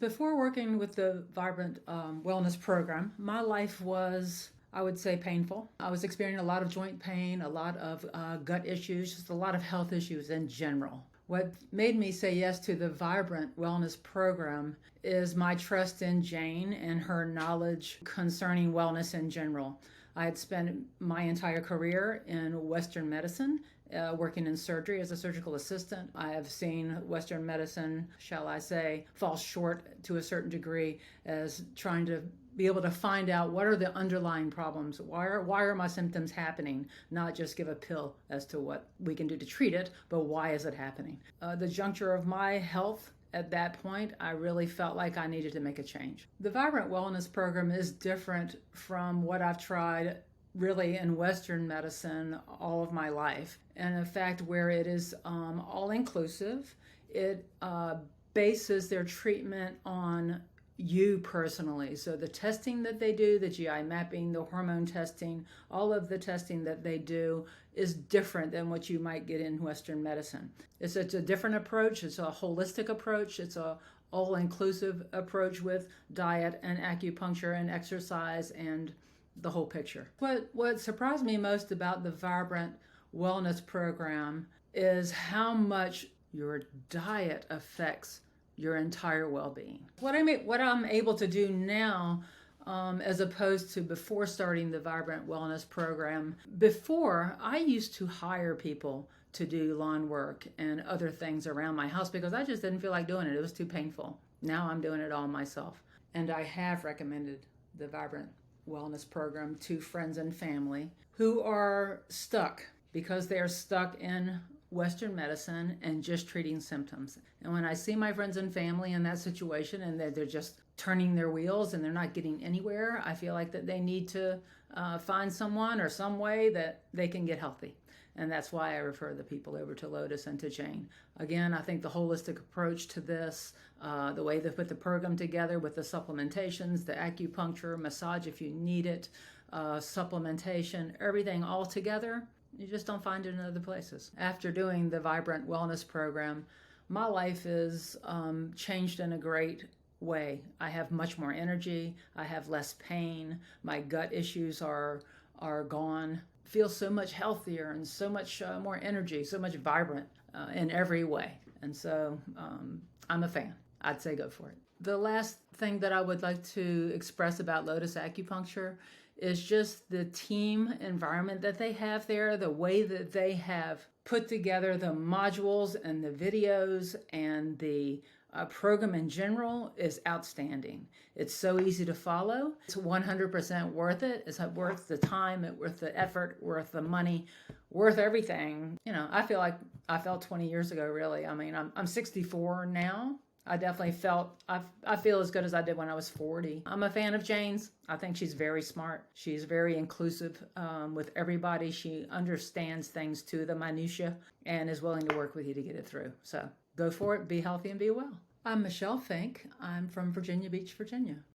Before working with the Vibrant Wellness Program, my life was, I would say, painful. I was experiencing a lot of joint pain, a lot of gut issues, just a lot of health issues in general. What made me say yes to the Vibrant Wellness Program is my trust in Jayne and her knowledge concerning wellness in general. I had spent my entire career in Western medicine, working in surgery as a surgical assistant. I have seen Western medicine, shall I say, fall short to a certain degree as trying to be able to find out what are the underlying problems. Why are my symptoms happening? Not just give a pill as to what we can do to treat it, but why is it happening? The juncture of my health at that point, I really felt like I needed to make a change. The Vibrant Wellness Program is different from what I've tried really in Western medicine all of my life. And in fact, where it is all-inclusive, it bases their treatment on you personally. So the testing that they do, the GI mapping, the hormone testing, all of the testing that they do is different than what you might get in Western medicine. It's a different approach. It's a holistic approach. It's a all-inclusive approach with diet and acupuncture and exercise and the whole picture. What surprised me most about the Vibrant Wellness Program is how much your diet affects your entire well-being. What I'm able to do now, as opposed to before starting the Vibrant Wellness Program, before I used to hire people to do lawn work and other things around my house because I just didn't feel like doing it. It was too painful. Now I'm doing it all myself. And I have recommended the Vibrant Wellness Program to friends and family who are stuck because they are stuck in Western medicine and just treating symptoms. And when I see my friends and family in that situation and they're just turning their wheels and they're not getting anywhere, I feel like that they need to find someone or some way that they can get healthy. And that's why I refer the people over to Lotus and to Jayne. Again, I think the holistic approach to this, the way they put the program together with the supplementations, the acupuncture, massage if you need it, supplementation, everything all together, you just don't find it in other places. After doing the Vibrant Wellness Program, my life is changed in a great way. I have much more energy. I have less pain. My gut issues are gone. Feel so much healthier and so much more energy, so much vibrant in every way. And so I'm a fan. I'd say go for it. The last thing that I would like to express about Lotus Acupuncture is just the team environment that they have there, the way that they have put together the modules and the videos and the program in general is outstanding. It's so easy to follow. It's 100% worth it. It's worth the time, worth the effort, worth the money, worth everything. You know, I feel like I felt 20 years ago, really. I mean, I'm 64 now. I definitely felt, I feel as good as I did when I was 40. I'm a fan of Jayne's. I think she's very smart. She's very inclusive with everybody. She understands things to the minutia and is willing to work with you to get it through. So go for it, be healthy and be well. I'm Michele Finck. I'm from Virginia Beach, Virginia.